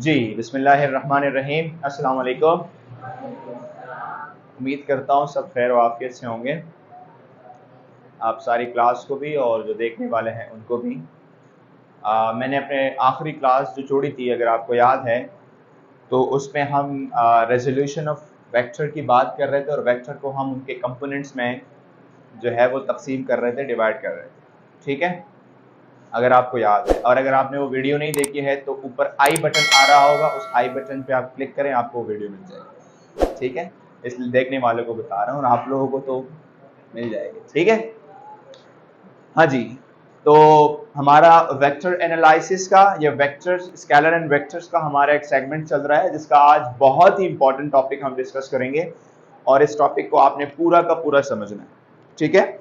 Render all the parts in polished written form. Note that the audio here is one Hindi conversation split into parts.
जी बिस्मिल्लाहिर्रहमानिर्रहीम। अस्सलाम वालेकुम। उम्मीद करता हूँ सब खैर वाफियत से होंगे, आप सारी क्लास को भी और जो देखने वाले हैं उनको भी। मैंने अपने आखिरी क्लास जो छोड़ी थी, अगर आपको याद है, तो उसमें हम रेजोल्यूशन ऑफ वेक्टर की बात कर रहे थे और वेक्टर को हम उनके कंपोनेंट्स में जो है वो तकसीम कर रहे थे, डिवाइड कर रहे थे। ठीक है, अगर आपको याद है, और अगर आपने वो वीडियो नहीं देखी है तो ऊपर आई बटन आ रहा होगा, उस आई बटन पे आप क्लिक करें, आपको वो वीडियो मिल जाएगी। ठीक है, इसलिए देखने वालों को बता रहा हूँ और आप लोगों को तो मिल जाएगी। ठीक है, हाँ जी। तो हमारा वेक्टर एनालिसिस का या वेक्टर्स, स्केलर एंड वेक्टर्स का हमारा एक सेगमेंट चल रहा है, जिसका आज बहुत ही इंपॉर्टेंट टॉपिक हम डिस्कस करेंगे और इस टॉपिक को आपने पूरा का पूरा समझना है। ठीक है,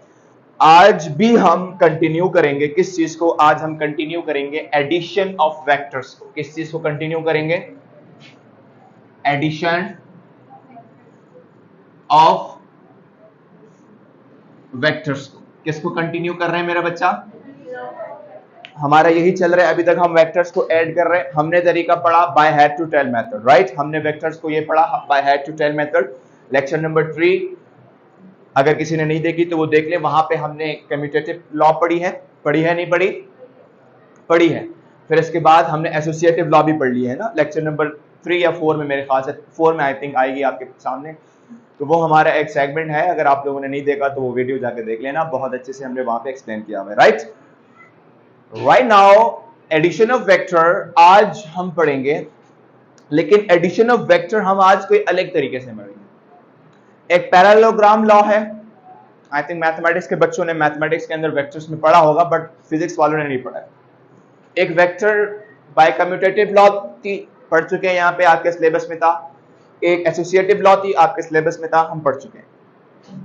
आज भी हम कंटिन्यू करेंगे किस चीज को? आज हम कंटिन्यू करेंगे एडिशन ऑफ वेक्टर्स को। किस चीज को कंटिन्यू करेंगे? एडिशन ऑफ वेक्टर्स को। किसको कंटिन्यू कर रहे हैं मेरा बच्चा? हमारा यही चल रहा है, अभी तक हम वेक्टर्स को ऐड कर रहे हैं। हमने तरीका पढ़ा by head to tail method, right? हमने वेक्टर्स को ये पढ़ा by head to tail method, lecture number 3। अगर किसी ने नहीं देखी तो वो देख ले, वहां पे हमने कम्यूटेटिव लॉ पढ़ी है नहीं पढ़ी? पढ़ी है। फिर इसके बाद हमने एसोसिएटिव लॉ भी पढ़ ली है ना, लेक्चर नंबर 3 या 4 में, मेरे ख्याल से 4 में आई थिंक आएगी आपके सामने। तो वो हमारा एक सेगमेंट है, अगर आप लोगों ने नहीं देखा तो वो वीडियो जाके देख लेना, बहुत अच्छे से हमने वहां पे एक्सप्लेन किया हुआ है, right? Right now addition of vector आज हम पढ़ेंगे, लेकिन एडिशन ऑफ वेक्टर हम आज कोई अलग तरीके से पढ़ेंगे। एक पैरेललोग्राम लॉ है, आई थिंक मैथमेटिक्स के बच्चों ने मैथमेटिक्स के अंदर वेक्टर्स में पढ़ा होगा, बट फिजिक्स वालों ने नहीं पढ़ा है। एक वेक्टर बाय कम्यूटेटिव लॉ थी, पढ़ चुके हैं, यहाँ पे आपके सिलेबस में था। एक एसोसिएटिव लॉ थी, आपके सिलेबस में था, हम पढ़ चुके हैं।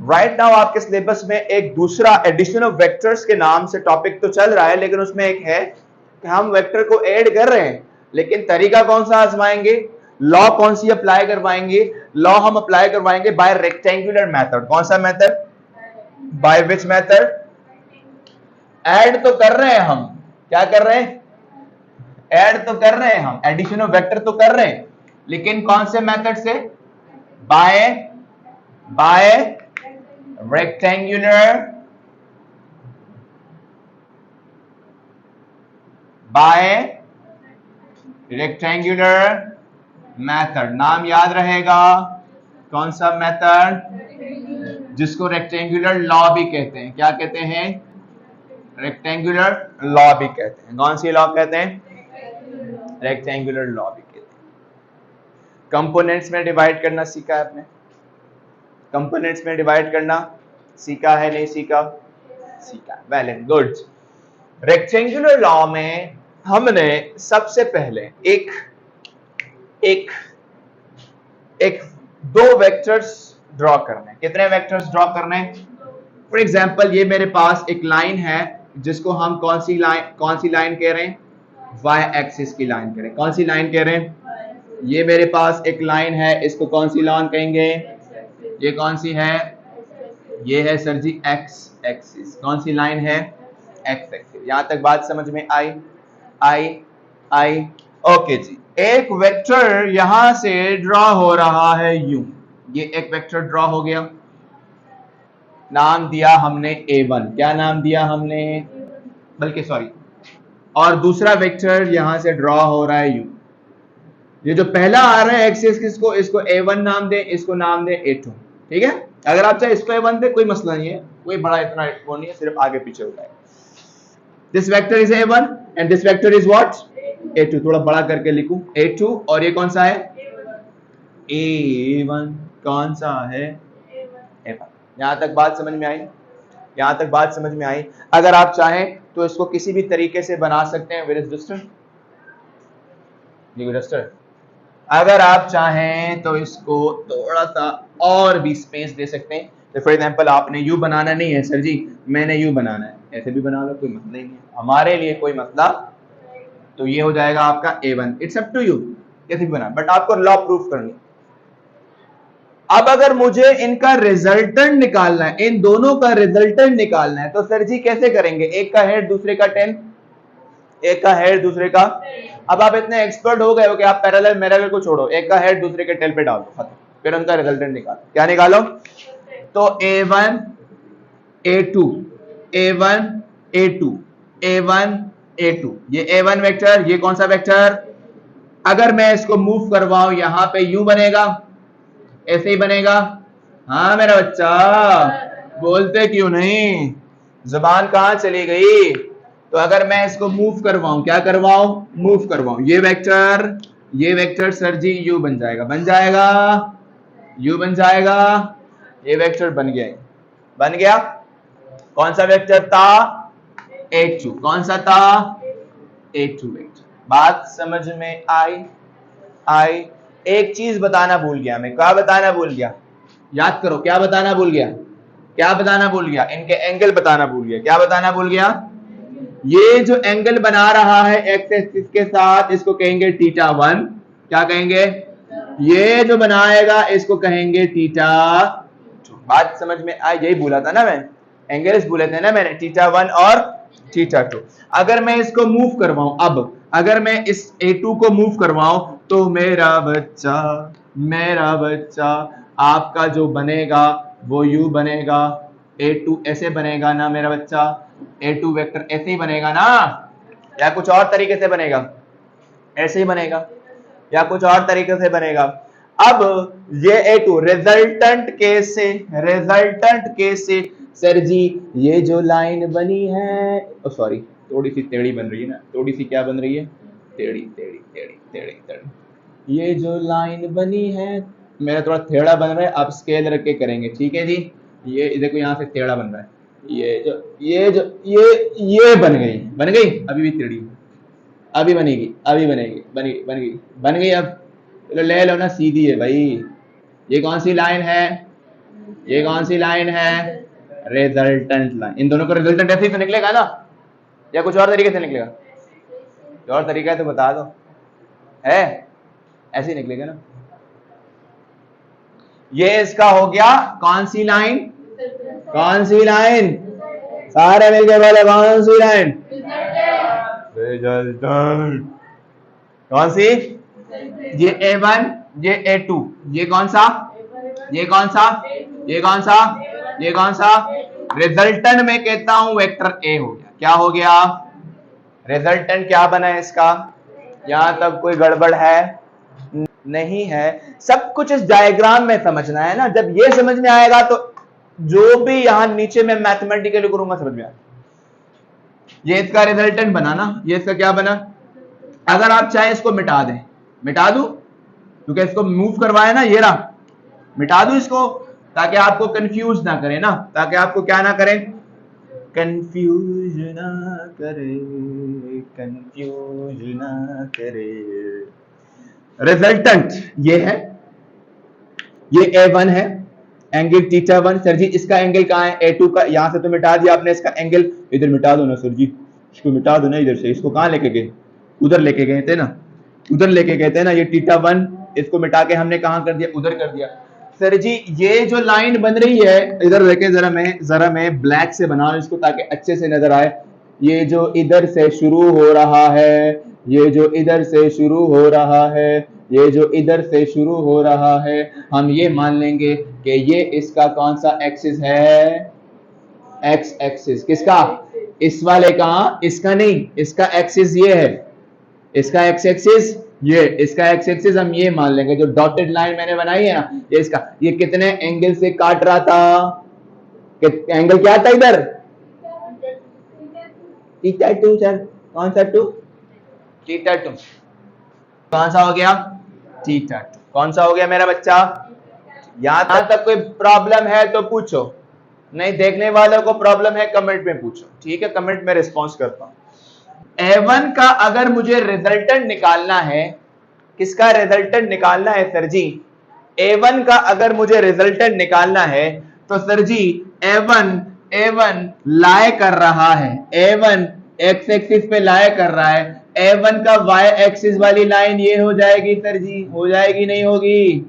राइट नाउ आपके सिलेबस में एक दूसरा एडिशन ऑफ वेक्टर्स के नाम से टॉपिक तो चल रहा है, लेकिन उसमें एक है कि हम वेक्टर को ऐड कर रहे हैं, लेकिन तरीका कौन सा आजमाएंगे? लॉ कौन सी अप्लाई करवाएंगे? लॉ हम अप्लाई करवाएंगे बाय रेक्टेंगुलर मेथड। कौन सा method? Bye which method? Add तो कर रहे हैं हम, क्या कर रहे हैं? ऐड तो कर रहे हैं हम, एडिशन ऑफ वेक्टर तो कर रहे हैं, लेकिन कौन से मेथड से? Bye rectangular method. नाम याद रहेगा, कौन सा मेथड? जिसको रेक्टेंगुलर लॉ भी कहते हैं। क्या कहते हैं? रेक्टेंगुलर लॉ भी कहते हैं। कौन सी लॉ कहते हैं? रेक्टेंगुलर लॉ भी कहते हैं। कंपोनेंट्स में डिवाइड करना सीखा है आपने? कंपोनेंट्स में डिवाइड करना सीखा है, नहीं सीखा? सीखा, well and good. Rectangular law में हमने सबसे पहले एक दो वेक्टर्स ड्रॉ करने। कितने वेक्टर्स ड्रॉ करने? फॉर एग्जांपल ये मेरे पास एक लाइन है, जिसको हम कौन सी लाइन कह रहे हैं? वाई एक्सिस की लाइन कह रहे हैं। कौन सी लाइन कह रहे हैं? ये मेरे पास एक लाइन है, इसको कौन सी लाइन कहेंगे? ये कौन सी है? ये है सर जी एक्स एक्सिस। कौन सी लाइन है? X axis. यहां तक बात समझ में आई? ओके जी। एक वेक्टर यहां से ड्रॉ हो रहा है यूं, ये एक वेक्टर ड्रॉ हो गया, नाम दिया हमने A1। क्या नाम दिया हमने? बल्कि सॉरी, और दूसरा वेक्टर यहां से ड्रॉ हो रहा है यूं। ये जो पहला आ रहा है एक्सिस, किसको? इसको A1 नाम दे, इसको नाम दे A2। ठीक है, अगर आप चाहे इसको A1 दे, कोई मसला नहीं है, कोई बड़ा इतना वो नहीं है, सिर्फ आगे पीछे होता है। This vector is A1 and this vector is what? A2। थोड़ा बड़ा करके लिखूं, A2, और ये कौन सा है? A1। कौन सा है? A1। यहां तक बात समझ में आई? यहां तक बात समझ में आई? अगर आप चाहें तो इसको किसी भी तरीके से बना सकते हैं। Where is duster? डस्टर। अगर आप चाहें तो इसको थोड़ा सा और भी स्पेस दे सकते हैं। तो फॉर एग्जांपल आपने यू बनाना नहीं है सर जी, मैंने यू बनाना है, ऐसे भी बना लो, कोई मसला नहीं है, हमारे लिए कोई मसला। तो ये हो जाएगा आपका A1। It's up to you कैसे भी बना, बट आपको लॉ प्रूफ करनी। अब अगर मुझे इनका रिजल्टेंट निकालना है, इन दोनों का रिजल्टेंट निकालना है, तो सर जी कैसे करेंगे? एक का हेड दूसरे का टेल, एक का हेड दूसरे का, अब आप इतने एक्सपर्ट हो गए हो कि आप पैरेलल मैरेलल को छोड़ो, एक का हेड दूसरे के टेल पे डाल दो, खत्म, फिर उनका रिजल्टेंट निकालो। क्या निकालो? तो A1 A2 A1 A2 A1 A2, ये A1 वेक्टर, ये कौन सा वेक्टर? अगर मैं इसको मूव करवाऊं यहां पे यूं बनेगा, ऐसे ही बनेगा। हाँ मेरा बच्चा, बोलते क्यों नहीं, जुबान कहां चली गई? तो अगर मैं इसको मूव करवाऊं, क्या करवाऊं? मूव करवाऊं, ये वेक्टर सर जी यू बन जाएगा, बन जाएगा, यू बन जाएगा, ये वेक्टर बन गया, बन गया। कौन सा वेक्टर था? A2, कौन सा था? A2 vector. बात समझ में आई? एक चीज बताना भूल गया मैं, क्या बताना भूल गया? याद करो, क्या बताना भूल गया? क्या बताना भूल गया? इनके एंगल बताना भूल गया। क्या बताना भूल गया? ये जो एंगल बना रहा है एक्स एक्सिस के साथ, इसको कहेंगे θ1। क्या कहेंगे? ये जो बनाएगा इसको कहेंगे θ2। बात समझ में आई? यही बोला था ना मैं, एंगल्स बोले थे ना मैंने, θ1 और θ2। अगर मैं इसको मूव करवाऊं, अब अगर मैं इस A2 को मूव करवाऊं तो मेरा बच्चा आपका जो बनेगा वो यू बनेगा, A2 ऐसे बनेगा ना मेरा बच्चा, A2 वेक्टर ऐसे ही बनेगा ना, या कुछ और तरीके से बनेगा? ऐसे ही बनेगा या कुछ और तरीके से बनेगा? अब ये A2 रिजल्टेंट केस से सर जी ये जो लाइन बनी है, सॉरी थोड़ी सी टेढ़ी बन रही है ना, थोड़ी सी क्या बन रही है? टेढ़ी। ये जो लाइन बनी है, मेरा थोड़ा टेढ़ा बन रहा है, आप स्केल रख के करेंगे, ठीक है जी। ये देखो यहाँ से टेढ़ा बन रहा है, ये बन गई, अभी भी टेढ़ी, अभी बनेगी, बन गई। अब चलो ले लो ना, सीधी है भाई। ये कौन सी लाइन है? Resultant line. इन दोनों का रिजल्टेंट ऐसे ही तो निकलेगा ना, या कुछ और तरीके से निकलेगा? जो और तरीका है तो बता दो, है ऐसे ही निकलेगा ना। ये इसका हो गया कौन सी लाइन? सारे मिलके बोले कौन सी लाइन? रिजल्टेंट। कौन सी? ये A1, ये A2, ये कौन सा? रिजल्टेंट में कहता हूं वेक्टर A हो गया। क्या हो गया? रिजल्टेंट क्या बना है इसका? यहां तक कोई गड़बड़ है? नहीं है। सब कुछ इस डायग्राम में समझना है ना, जब ये समझ में आएगा तो जो भी यहां नीचे में मैथमेटिकली करूंगा समझ में आएगा। ये इसका रिजल्टेंट बना ना, ये इसका क्या बना? अगर आप चाहे इसको मिटा दें, मिटा दूं, क्योंकि इसको मूव करवाया ना, ये रहा, मिटा दूं इसको, ताकि आपको कंफ्यूज ना करे ना, ताकि आपको क्या ना करें, कंफ्यूज ना करे। रिजल्टेंट ये है, ये A1 है, एंगल θ1। सर जी इसका एंगल कहाँ है? A2 का। यहां से तो मिटा दिया आपने, इसका एंगल इधर मिटा दो ना सर जी, इसको मिटा दो ना इधर से। इसको कहां लेके गए? उधर लेके गए थे ना, ये θ1, इसको मिटा के हमने कहां कर दिया? उधर कर दिया। सर जी ये जो लाइन बन रही है, इधर देखें जरा मैं ब्लैक से बना रहा हूं इसको ताकि अच्छे से नजर आए। ये जो इधर से शुरू हो रहा है, ये जो इधर से शुरू हो रहा है, हम ये मान लेंगे कि ये इसका कौन सा एक्सिस है? X axis. किसका? इस वाले का, इसका नहीं, इसका एक्सिस ये है, इसका एक्स एक्सिस ये, इसका एक्स एक्सिस हम ये मान लेंगे। जो डॉटेड लाइन मैंने बनाई है ना, ये इसका, ये कितने एंगल से काट रहा था? एंगल क्या था इधर? θ2 सर। कौन सा 2? θ2। कौन सा हो गया? θ2। कौन सा हो गया मेरा बच्चा? यहां तक कोई प्रॉब्लम है तो पूछो, नहीं देखने वालों को प्रॉब्लम है कमेंट में पूछो, ठीक है, कमेंट में रिस्पॉन्स करता हूं। A1 का अगर मुझे रिजल्टेंट निकालना है, किसका रिजल्टेंट निकालना है सर जी? A1 का अगर मुझे रिजल्टेंट निकालना है तो सर जी A1 लाए कर रहा है, A1 एक्स एक्सिस पे लाए कर रहा है। A1 का y एक्सिस वाली लाइन ये हो जाएगी सर जी, हो जाएगी नहीं होगी?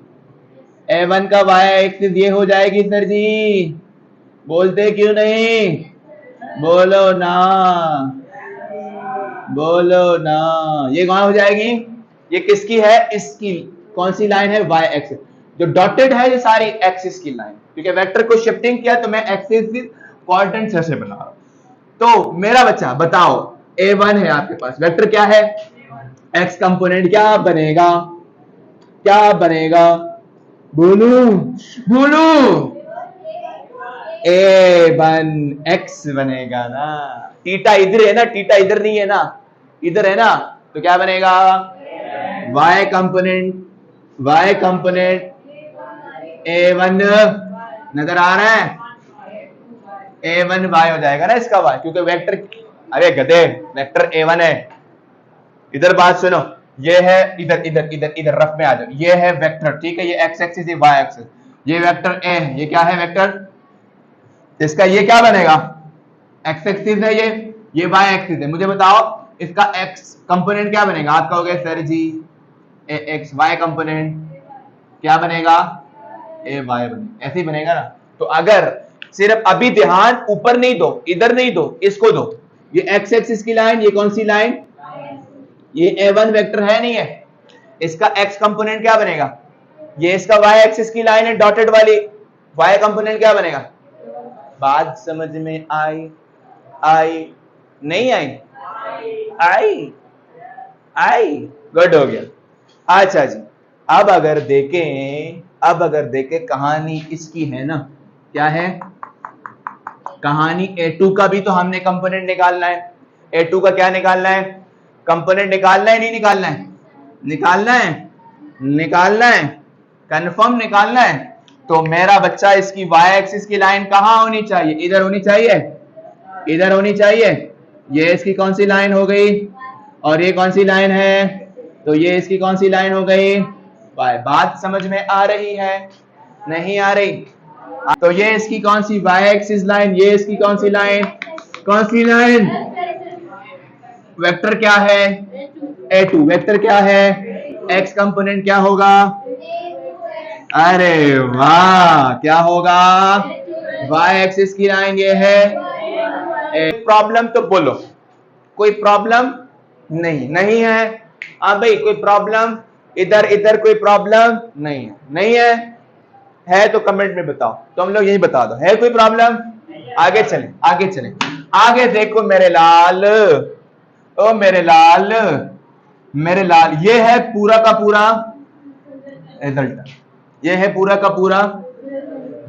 A1 का y एक्सिस ये हो जाएगी सर जी, बोलते क्यों नहीं? बोलो ना। बोलो ना, ये कौन हो जाएगी? ये किसकी है? इसकी। कौन सी लाइन है? Y axis. जो डॉटेड है ये सारी एक्सिस की लाइन, क्योंकि वेक्टर को शिफ्टिंग किया तो मैं एक्सिस कोऑर्डिनेट से बना रहा हूं। तो मेरा बच्चा बताओ, A1 है आपके पास, वेक्टर क्या है? एक्स कंपोनेंट क्या बनेगा? क्या बनेगा? बोलू बोलू, A1 x बनेगा ना। थीटा इधर है ना, थीटा इधर नहीं है ना, इधर है ना, तो क्या बनेगा? y कंपोनेंट A1 नजर आ रहा है? A1 y हो जाएगा ना इसका y, क्योंकि वेक्टर, अरे गधे, वेक्टर A1 है। इधर बात सुनो, ये है, इधर इधर इधर इधर रफ में आ जाओ, ये है वेक्टर, ठीक है, ये x एक्सिस, ये y एक्सिस, ये वेक्टर A है, ये क्या है वेक्टर? इसका ये क्या बनेगा? x एक्सिस है ये y एक्सिस है। मुझे बताओ इसका x कंपोनेंट क्या बनेगा? आप कहोगे सर जी x y कंपोनेंट क्या बनेगा? A y बनेगा, ऐसे ही बनेगा ना। तो अगर सिर्फ अभी ध्यान ऊपर नहीं दो, इधर नहीं दो, इसको दो, ये x एक्सिस की लाइन, ये कौन सी लाइन? ये A1 वेक्टर है नहीं है, इसका x कंपोनेंट क्या बनेगा? ये इसका y एक्सिस की लाइन है डॉटेड वाली, y कंपोनेंट क्या बनेगा? बात समझ में आई? नहीं आई? आई, गुड हो गया। अच्छा जी, अब अगर देखें कहानी इसकी है ना, क्या है कहानी? A2 का भी तो हमने कंपोनेंट निकालना है। A2 का क्या निकालना है? कंपोनेंट निकालना है, नहीं निकालना है? निकालना है, कंफर्म निकालना है। तो मेरा बच्चा इसकी y एक्सिस की लाइन कहां होनी चाहिए? इधर होनी चाहिए, इधर होनी चाहिए। ये इसकी कौन सी लाइन हो गई? और ये कौन सी लाइन है? तो ये इसकी कौन सी लाइन हो गई? बात समझ में आ रही है? नहीं आ रही? तो ये इसकी कौन सी y एक्सिस लाइन, ये इसकी कौन सी लाइन? कौन सी लाइन? वेक्टर क्या है? A2 वेक्टर क्या है? x कंपोनेंट क्या होगा? अरे वाह, क्या होगा? y एक्सिस की लाइन ये है। प्रॉब्लम तो बोलो, कोई प्रॉब्लम नहीं है? हाँ भाई, कोई प्रॉब्लम? इधर कोई प्रॉब्लम नहीं है तो कमेंट में बताओ, तो हम लोग यही बता दो, है कोई प्रॉब्लम? आगे चलें। आगे देखो मेरे लाल, ओ मेरे लाल, ये है पूरा का पूरा रिजल्ट, ये है पूरा का पूरा,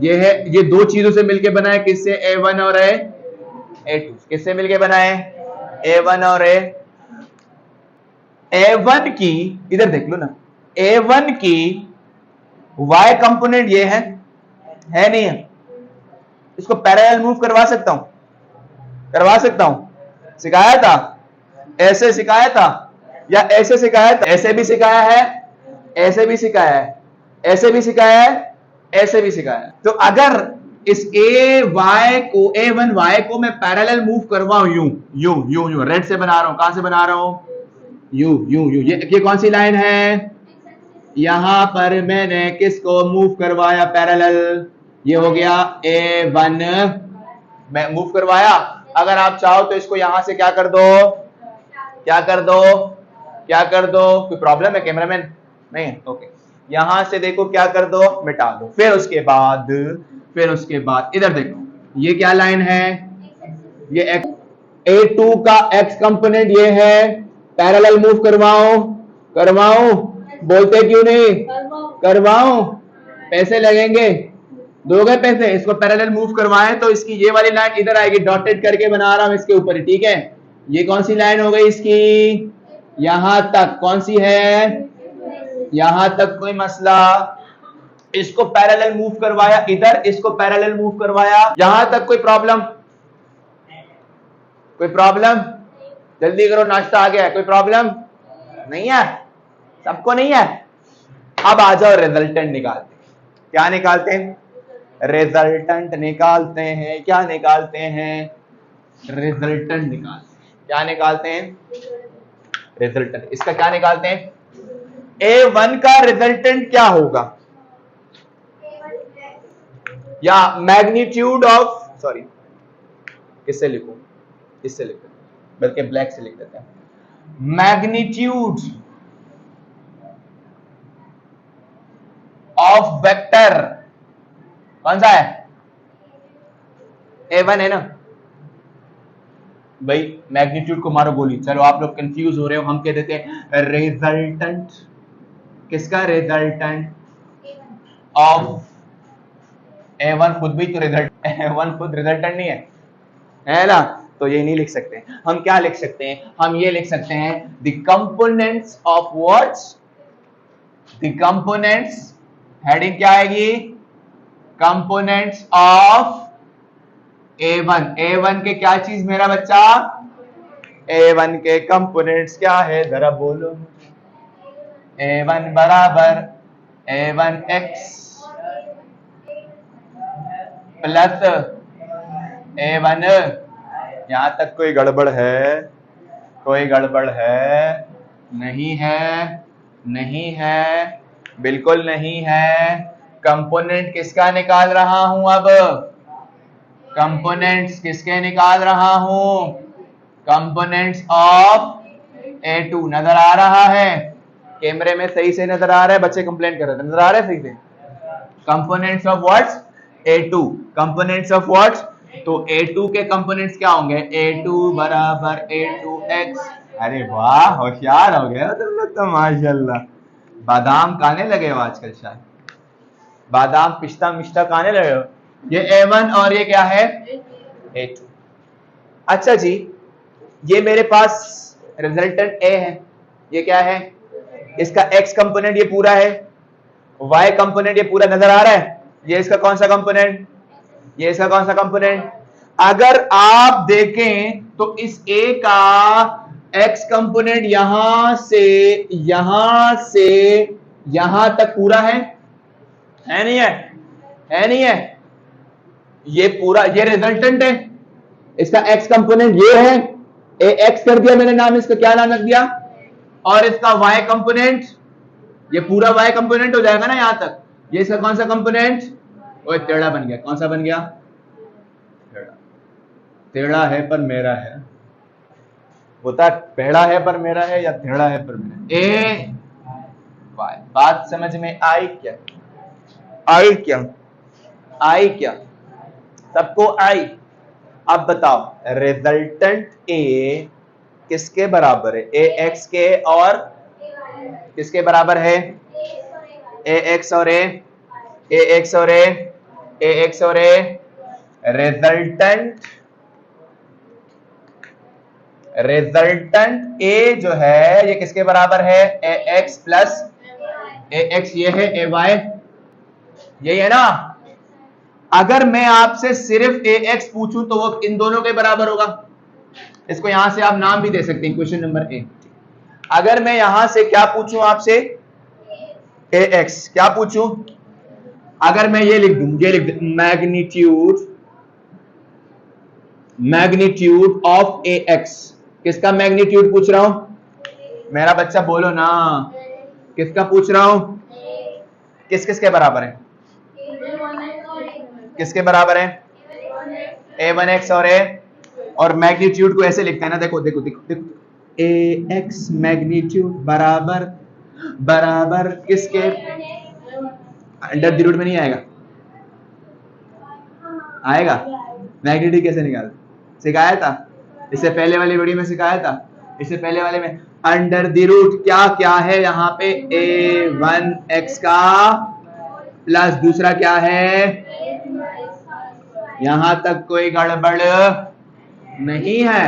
ये दो चीजों से मिलके बना है। किससे? A1 और A2। किससे मिलके बना है? A1 और A1 की, इधर देख लो ना, A1 की y कंपोनेंट ये है नहीं है? इसको पैरेलल मूव करवा सकता हूं, सिखाया था? ऐसे सिखाया था या ऐसे सिखाया था? ऐसे भी सिखाया है, ऐसे भी सिखाया है, ऐसे भी सिखाया है, ऐसे भी सिखाया है। तो अगर इस A1 y को मैं पैरेलल मूव करवाऊं यूं रेड से बना रहा हूं, कहां से बना रहा हूं? यूं ये कौन सी लाइन है? यहां पर मैंने किसको मूव करवाया पैरेलल? ये हो गया A1, मैं मूव करवाया। अगर आप चाहो तो इसको यहां से क्या कर दो? कोई प्रॉब्लम है कैमरामैन? नहीं है, ओके। यहां से देखो क्या कर दो, मिटा दो। फिर उसके बाद इधर देखो, ये क्या लाइन है? ये A2 का x कंपोनेंट ये है, पैरेलल मूव करवाओ, बोलते क्यों नहीं? करवाओ, पैसे लगेंगे, दोगे पैसे? इसको पैरेलल मूव करवाएं तो इसकी ये वाली लाइन इधर आएगी, डॉटेड करके बना रहा हूं इसके ऊपर, ठीक है? ये कौन सी लाइन हो गई इसकी? यहां तक। कौन सी है? यहां तक, कोई मसला? इसको पैरेलल मूव करवाया इधर, इसको पैरेलल मूव करवाया यहां तक, कोई प्रॉब्लम? जल्दी करो, नाश्ता आ गया है। कोई प्रॉब्लम नहीं है? सबको नहीं है? अब आ जाओ, रिजल्टेंट निकालते हैं। क्या निकालते हैं? रिजल्टेंट निकालते हैं। क्या निकालते हैं? रिजल्टेंट निकालते हैं। क्या निकालते हैं? रिजल्टेंट। इसका क्या निकालते हैं? A1 का रिजल्टेंट क्या होगा? या मैग्नीट्यूड ऑफ, सॉरी, किससे लिखूं? इससे लिखो, बल्कि ब्लैक से लिख देते हैं। मैग्नीट्यूड ऑफ वेक्टर कौन सा है? A1 है ना भाई। मैग्नीट्यूड को मारो गोली। चलो आप लोग कंफ्यूज हो रहे हो, हम कह देते हैं रिजल्टेंट। किसका? रिजल्टेंट ऑफ A1 खुद भी तो रिजल्ट, A1 खुद रिजल्टेंट नहीं है ना? तो ये नहीं लिख सकते। हम क्या लिख सकते हैं? हम ये लिख सकते हैं the components of what's, the components, heading क्या आएगी? Components of A1। A1 के क्या चीज मेरा बच्चा? A1 के कंपोनेंट्स क्या है जरा बोलो। A1 बराबर A1x प्लस A1। यहां तक कोई गड़बड़ है? कोई गड़बड़ है? नहीं है, नहीं है, बिल्कुल नहीं है। कंपोनेंट किसका निकाल रहा हूं अब? कंपोनेंट्स किसके निकाल रहा हूं? Components of A2। नजर आ रहा है? कैमरे में सही से नजर आ रहा है? बच्चे कंप्लेंट कर रहे थे, नजर आ रहा है सही से? Components of what's? A2। Components of what's? तो A2 के कंपोनेंट्स क्या होंगे? A2 बराबर A2x। अरे वाह, होशियार हो गए तुम लोग तो माशाल्लाह। बादाम खाने लगे हो आजकल, शायद बादाम पिस्ता मिस्ता खाने लगे हो। ये A1 और ये क्या है? A2। अच्छा जी, ये मेरे पास रिजल्टेंट A है। ये क्या है? इसका x कंपोनेंट ये पूरा है, y कंपोनेंट ये पूरा नजर आ रहा है। ये इसका कौन सा कंपोनेंट? ये इसका कौन सा कंपोनेंट? अगर आप देखें तो इस A का x कंपोनेंट यहां से यहां तक पूरा है नहीं है? है नहीं है? ये पूरा, ये रिजल्टेंट है। इसका x कंपोनेंट ये है, ax कर दिया मैंने नाम, इसका क्या नाम रख दिया? और इसका y कंपोनेंट ये पूरा y कंपोनेंट हो जाएगा ना यहां तक। ये इसका कौन सा कंपोनेंट? ओए टेढ़ा बन गया। कौन सा बन गया? टेढ़ा। टेढ़ा है पर मेरा है। होता टेढ़ा है पर मेरा है या टेढ़ा है पर मेरा? ए वाई। बात समझ में आई क्या? आई क्या? आई क्या? सबको आई? अब बताओ रिजल्टेंट A किसके बराबर है? ax के और किसके बराबर है? ax और a, ax और a, ax और a। रिजल्टेंट A जो है ये किसके बराबर है? ax plus ax। ये है ay, यही है ना? अगर मैं आपसे सिर्फ ax पूछूं तो वो इन दोनों के बराबर होगा। इसको यहां से आप नाम भी दे सकते हैं, क्वेश्चन नंबर A। अगर मैं यहां से क्या पूछूं आपसे? ax क्या पूछूं? अगर मैं ये लिख दूं, ये लिख दूं मैग्नीट्यूड ऑफ ax। किसका मैग्नीट्यूड पूछ रहा हूं? मेरा बच्चा बोलो ना, किसका पूछ रहा हूं? किस किस के बराबर है? किसके बराबर है? A1x और a। और मैग्नीट्यूड को ऐसे लिखता है ना, देखो देखो देखो देखो, ax मैग्नीट्यूड बराबर बराबर किसके? अंडर द रूट में नहीं आएगा? आएगा। मैग्नीट्यूड कैसे निकाल? सिखाया था इससे पहले वाली वीडियो में, सिखाया था इससे पहले वाले में। अंडर द रूट क्या क्या है यहाँ पे? A1x का प्लस दूसरा क्या है? यहां तक कोई गड़बड़ नहीं है?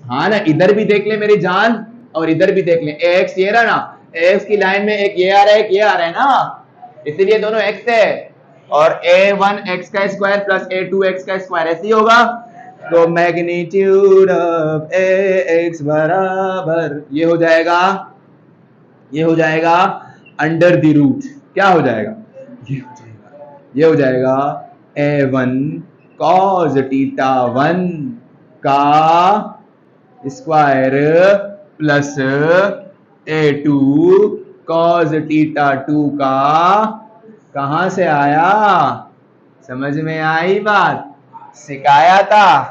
हाँ ना? इधर भी देख ले मेरी जान और इधर भी देख ले। ax ये रहा ना, ax की लाइन में एक ये आ रहा है, एक ये आ रहा है ना, इसीलिए दोनों x है। और A1x का स्क्वायर प्लस A2x का स्क्वायर ऐसे ही होगा। तो मैग्नीट्यूड ऑफ ax बराबर ये हो जाएगा, ये हो जाएगा अंडर द रूट। क्या हो जाएगा? ये हो जाएगा A1 cos θ1 का स्क्वायर प्लस A2 cos θ2 का। कहां से आया? समझ में आई बात? सिखाया था।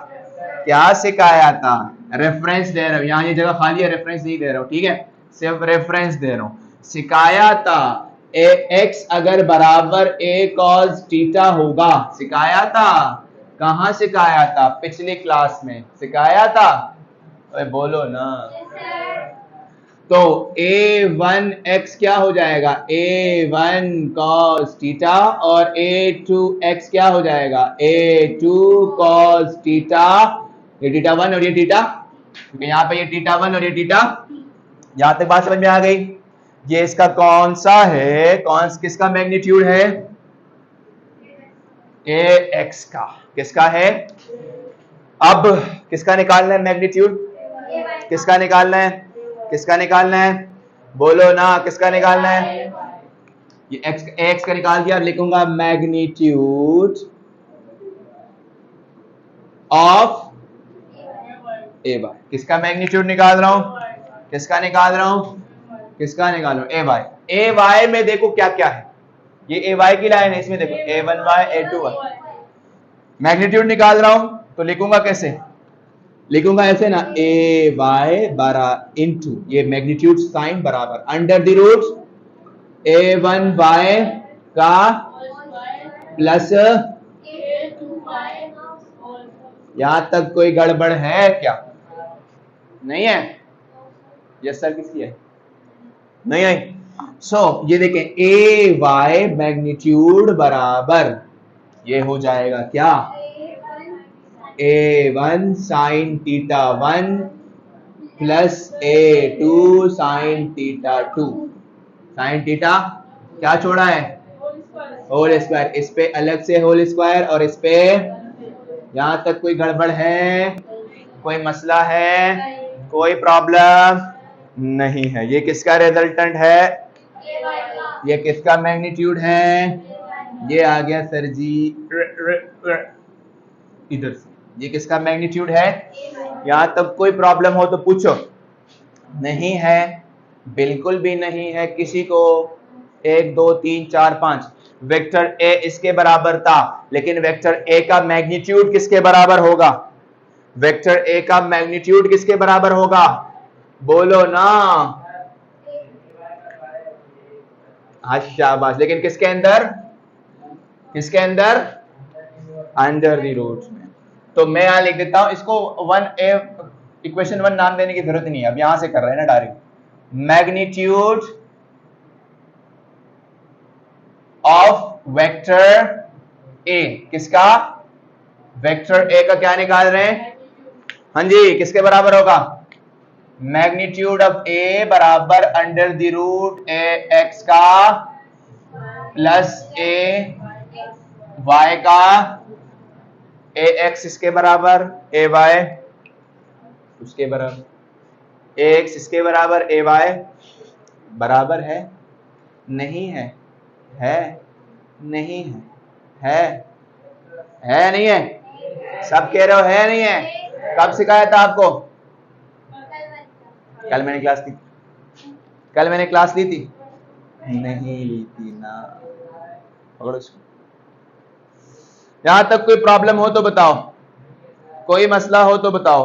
क्या सिखाया था? रेफरेंस दे रहा हूं, यहाँ ये जगह खाली है, रेफरेंस नहीं दे रहा हूं, ठीक है, सिर्फ रेफरेंस दे रहा हूं। सिखाया था ए एक्स अगर बराबर ए कॉस थीटा होगा, सिखाया था, कहां सिखाया था? पिछली क्लास में सिखाया था। अरे बोलो ना। तो a1x क्या हो जाएगा? a1 cos थीटा, और a2x क्या हो जाएगा? a2 cos theta. ये थीटा 1 और ये थीटा, क्योंकि यहाँ पे ये थीटा 1 और ये थीटा। यहां तक बात समझ में आ गई? ये इसका कौन सा है? किसका मैग्नीट्यूड है? ax का। किसका है? अब किसका निकालना है मैग्नीट्यूड? किसका निकालना है? किसका निकालना है? बोलो ना, किसका निकालना है? ये x का निकाल दिया, लिखूंगा मैग्नीट्यूड ऑफ ए वाई। किसका मैग्नीट्यूड निकाल रहा हूं? किसका निकाल रहा हूं? किसका निकाल रहा हूं? ए वाई। ए वाई में देखो क्या क्या है, ये ए वाई की लाइन है, इसमें देखो a1y a2y। मैग्नीट्यूड निकाल रहा हूं तो लिखूंगा कैसे? लिखूंगा ऐसे ना, ए वाई बरा इंटू ये मैग्नीट्यूड साइन बराबर अंडर द रूट a1y का प्लस। यहां तक कोई गड़बड़ है क्या? नहीं है? यस सर, किसकी है? नहीं आई। सो ये देखें, ए वाई मैग्नीट्यूड बराबर ये हो जाएगा क्या? a1 sine theta 1 plus a2 sine theta 2। Sine theta क्या छोड़ा है? Whole square. इस पे अलग से होल स्क्वायर, और इस पे। यहां तक कोई गड़बड़ है? कोई मसला है? कोई प्रॉब्लम नहीं है? ये किसका रिजल्टेंट है? ये किसका मैग्नीट्यूड है? ये आ गया सर जी इधर से। ये किसका मैग्नीट्यूड है? यहां तक कोई प्रॉब्लम हो तो पूछो। नहीं है? बिल्कुल भी नहीं है किसी को? 1 2 3 4 5 वेक्टर ए इसके बराबर था, लेकिन वेक्टर ए का मैग्नीट्यूड किसके बराबर होगा? वेक्टर ए का मैग्नीट्यूड किसके बराबर होगा? बोलो ना। हाँ शाबाश, लेकिन किसके अंदर? किसके अंदर? अंडर द रूट में। तो मैं यहां लिख देता हूं इसको 1a इक्वेशन 1 नाम देने की जरूरत नहीं है, अब यहां से कर रहे हैं ना direct. Magnitude of vector A, किसका? वेक्टर ए का क्या निकाल रहे हैं? हाँ जी, किसके बराबर होगा? मैग्नीट्यूड ऑफ ए बराबर under the root A X का प्लस ए वाई का। ए एक्स इसके बराबर, ए वाई उसके बराबर, ए एक्स इसके बराबर, ए वाई बराबर है? नहीं है? है? नहीं है? है नहीं है? सब कह रहे हो है नहीं है? कब सिखाया था आपको? कल मैंने क्लास ली। कल मैंने क्लास ली थी? नहीं ली थी ना। पकड़ो इसको। यहां तक कोई प्रॉब्लम हो तो बताओ, कोई मसला हो तो बताओ।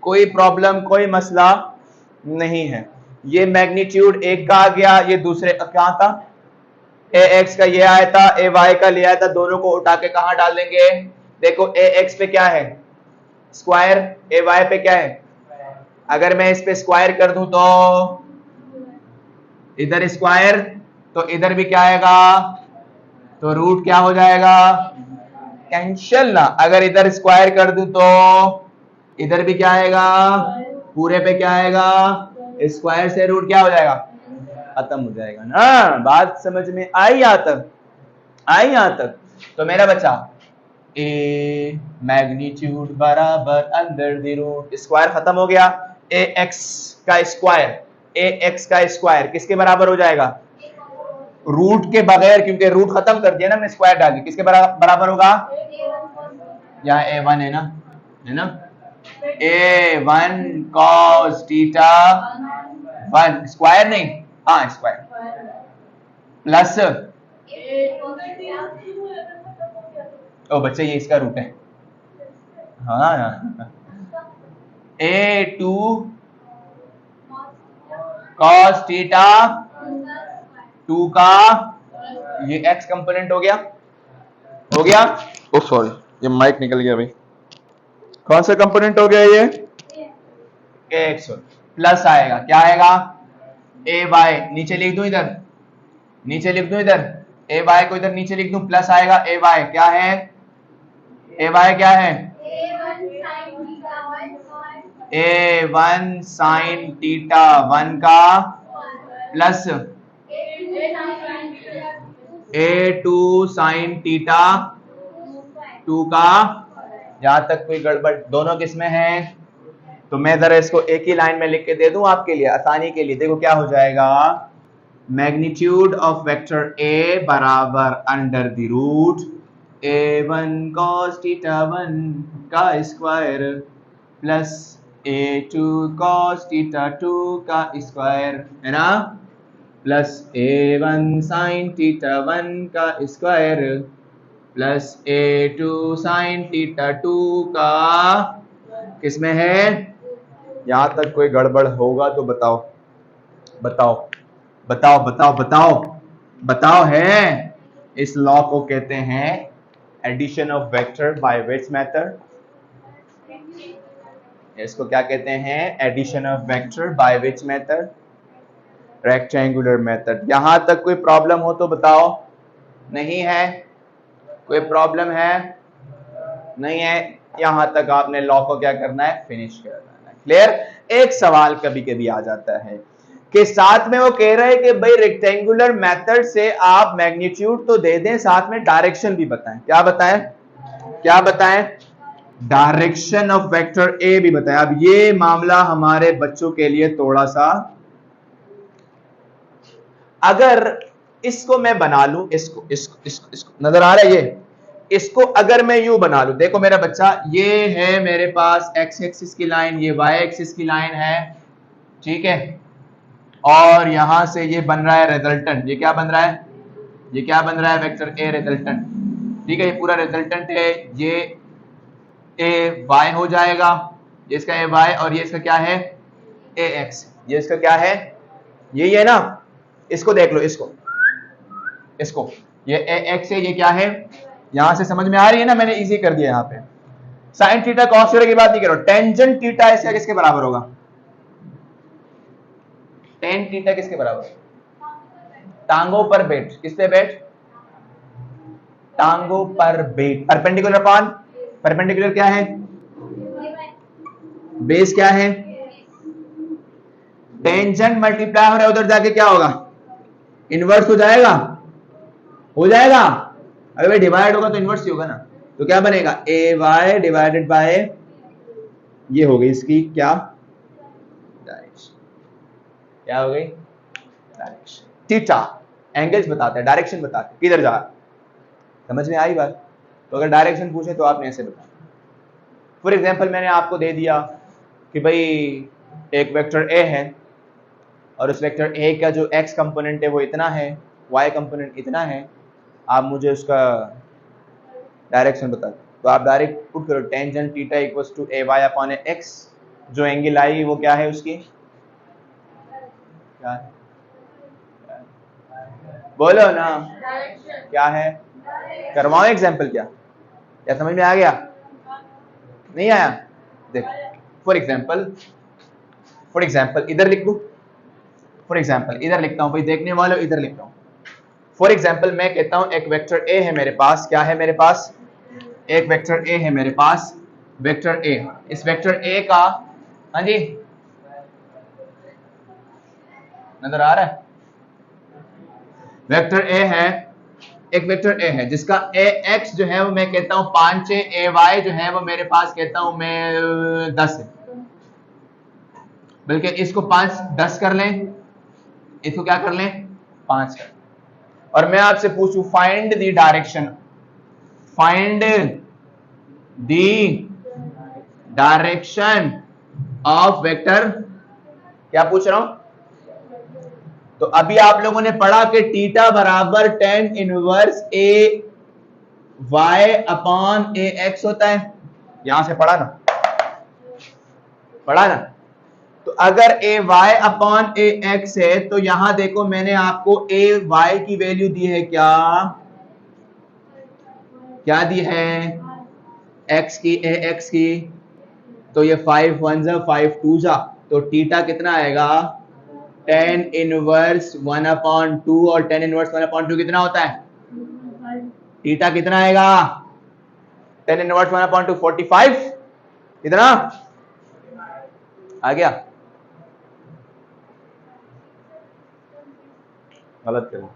कोई प्रॉब्लम, कोई मसला नहीं है। ये मैग्नीट्यूड एक का आ गया, ये दूसरे का क्या था? ए एक्स का ये आया था, ए वाई का ले आया था, दोनों को उठा के कहां डाल देंगे? देखो ए एक्स पे क्या है? स्क्वायर। ए वाई पे क्या है? अगर मैं इस पे स्क्वायर कर दूं तो इधर स्क्वायर, तो इधर भी क्या आएगा? तो रूट क्या हो जाएगा? कैंसिल ना। अगर इधर स्क्वायर कर दूं तो इधर भी क्या आएगा? पूरे पे क्या आएगा? स्क्वायर से रूट क्या हो जाएगा? खत्म हो जाएगा ना। बात समझ में आई? यहां तक आई? यहां तक तो मेरा बच्चा ए मैग्नीट्यूड बराबर अंडर द रूट, स्क्वायर खत्म हो गया। ए एक्स का स्क्वायर, ए एक्स का स्क्वायर किसके बराबर हो जाएगा? रूट के बगैर, क्योंकि रूट खत्म कर दिया ना हमने, स्क्वायर डाल दिया, किसके बराबर होगा? यहाँ a1 है ना, a1 cos थीटा 1 स्क्वायर नहीं, हाँ स्क्वायर प्लस। ओ बच्चे ये इसका रूट है। हाँ A2 cos थीटा 2 का ये x कंपोनेंट हो गया, हो गया। ओ सॉरी, ये माइक निकल गया भाई। कौन सा कंपोनेंट हो गया ये? x प्लस आएगा, क्या आएगा? ए वाई, नीचे लिख दूं इधर, नीचे लिख दूं इधर, ए वाई को इधर नीचे लिख दूं, प्लस आएगा ए वाई, क्या है? ए वाई क्या है? A1 साइन थीटा 1 का प्लस A2 साइन थीटा 2 का। यहां तक कोई गड़बड़? दोनों किसमें है? तो मैं जरा इसको एक ही लाइन में लिख के दे दूं आपके लिए आसानी के लिए। देखो क्या हो जाएगा, मैग्नीट्यूड ऑफ वेक्टर ए बराबर under the root A1 cos theta 1 का square plus A2 cos theta 2 का स्क्वायर, है ना, प्लस A1 sin थीटा 1 का square plus A2 sin theta 2 का किसमें है? यहां तक कोई गड़बड़ होगा तो बताओ, बताओ बताओ बताओ बताओ बताओ। है, इस लॉ को कहते हैं addition of vector by which method? इसको क्या कहते हैं? Addition of vector by which method? Rectangular method. यहां तक कोई प्रॉब्लम हो तो बताओ। नहीं है? कोई प्रॉब्लम है? नहीं है? यहां तक आपने लॉ को क्या करना है? फिनिश कर देना है। क्लियर? एक सवाल कभी कभी आ जाता है कि साथ में वो कह रहे हैं कि भाई रेक्टेंगुलर मेथड से आप मैग्नीट्यूड तो दे दें, साथ में डायरेक्शन भी बताएं। क्या बताएं? क्या बताएं? डायरेक्शन ऑफ वेक्टर ए भी बताएं। अब ये मामला हमारे बच्चों के लिए थोड़ा सा, अगर इसको मैं बना लूं, इसको इसको इसको इसको नजर आ रहा है ये, इसको अगर मैं यूं बना लूं, देखो मेरा बच्चा, ये है मेरे पास एक्स एक्सिस की लाइन, ये वाई एक्सिस की लाइन है, ठीक है, और यहां से ये बन रहा है रिजल्टेंट। ये क्या बन रहा है? ये क्या बन रहा है? वेक्टर ए रिजल्टेंट, ठीक है, ये पूरा रिजल्टेंट है। ये ए वाई हो जाएगा, ये इसका ए वाई, और ये इसका क्या है? ए एक्स। ये इसका क्या है? यही है ना? इसको देख लो, इसको इसको, ये ए एक्स है, ये क्या है? यहां से समझ में आ रही है ना? मैंने इजी कर दिया यहाँ पे। साइन थीटा कॉस थीटा की बात नहीं करो, टेंजेंट थीटा इसका किसके बराबर होगा? टेन थीटा किसके बराबर? टांगों पर बैठ। किस पे बैठ? टांगों पर बैठ। परपेंडिकुलर अपॉन परपेंडिकुलर क्या है? बेस क्या है? टेंजेंट मल्टीप्लाई हो रहा है, उधर जाके क्या होगा? इनवर्स हो जाएगा, हो जाएगा। अगर भाई डिवाइड होगा तो इनवर्स ही होगा ना। तो क्या बनेगा? ए वाई डिवाइडेड बाय, ये हो गई इसकी क्या? डायरेक्शन। क्या हो गई? डायरेक्शन। थीटा एंगल्स बताते हैं, डायरेक्शन बताते हैं, किधर जा रहा है। समझ में आई बात? तो अगर डायरेक्शन पूछे तो आपने ऐसे बताना। फॉर एग्जांपल मैंने आपको दे दिया कि भाई एक वेक्टर ए है, और उस वेक्टर ए का जो एक्स कंपोनेंट है वो इतना है, वाई कंपोनेंट इतना है, आप मुझे उसका डायरेक्शन बता दो। तो आप डायरेक्ट पुट करो, tangent theta equals to A Y upon X. जो एंगल आई वो क्या है उसकी? क्या है? बोलो ना, क्या है? करवाओ एग्जाम्पल। क्या समझ में आ गया? नहीं आया? देखो, फॉर एग्जाम्पल इधर लिख दूं, फॉर एग्जाम्पल इधर लिखता हूं भाई, देखने वालों इधर लिखता हूं। फॉर एग्जाम्पल मैं कहता हूं एक वेक्टर ए है मेरे पास। क्या है मेरे पास? एक वेक्टर ए है मेरे पास, वेक्टर ए। इस वेक्टर ए का, हाँ जी नजर आ रहा है? वेक्टर ए है, एक वेक्टर ए है जिसका ए एक्स जो है वो मैं कहता हूं 5 है, ए वाई जो है वो मेरे पास कहता हूं मैं 10 है। बल्कि इसको 5 10 कर लें, इसको क्या कर लें? 5 कर लें। और मैं आपसे पूछूं find the direction, find the direction of vector. क्या पूछ रहा हूं? तो अभी आप लोगों ने पढ़ा कि थीटा बराबर tan इनवर्स ए वाई अपॉन ए एक्स होता है। यहां से पढ़ा ना? पढ़ा ना। तो अगर ए वाई अपॉन ए एक्स है तो यहां देखो मैंने आपको ए वाई की वैल्यू दी है, क्या दी है, एक्स की, ए एक्स की। तो ये 5 1 जा 5 2 जा, तो थीटा कितना आएगा, tan इनवर्स 1/2, और tan इनवर्स 1/2 कितना होता है, थीटा कितना आएगा, tan इनवर्स 1/2 45, कितना आ गया, गलत करो,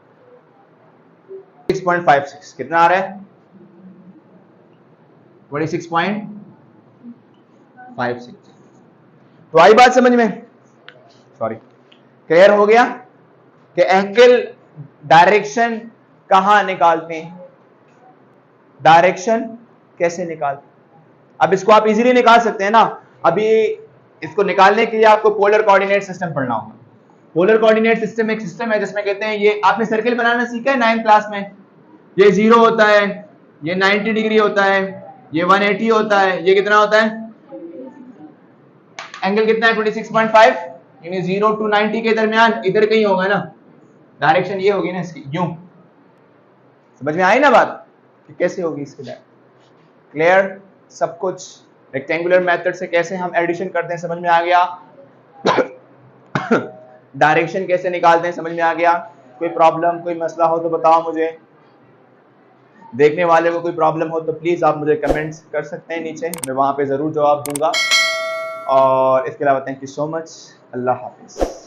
6.56 कितना आ रहा है, 26.56। तो आई बात समझ में, सॉरी, क्लियर हो गया कि एंगल डायरेक्शन कहां निकालते हैं, डायरेक्शन कैसे निकालते हैं। अब इसको आप इजीली निकाल सकते हैं ना। अभी इसको निकालने के लिए आपको पोलर कोऑर्डिनेट सिस्टम पढ़ना होगा। पोलर कोऑर्डिनेट सिस्टम एक सिस्टम है जिसमें कहते हैं, ये आपने सर्किल बनाना सीखा है 9th क्लास में, ये 0 होता है, ये 90 डिग्री होता है, ये 180 होता है, ये कितना होता है, एंगल कितना है 26.5, यानी 0 to 90 के दरमियान इधर कहीं होगा ना, डायरेक्शन ये होगी ना इसकी, यूं। समझ में आई ना बात कि कैसे होगी इसकी डायरेक्शन, क्लियर, सब कुछ रेक्टेंगुलर मेथड से कैसे हम एडिशन करते हैं समझ में आ गया, डायरेक्शन कैसे निकालते हैं समझ में आ गया। कोई प्रॉब्लम, कोई मसला हो तो बताओ मुझे, देखने वाले को कोई प्रॉब्लम हो तो प्लीज आप मुझे कमेंट्स कर सकते हैं नीचे, मैं वहां पे जरूर जवाब दूंगा। और इसके अलावा thank you so much, Allah Hafiz.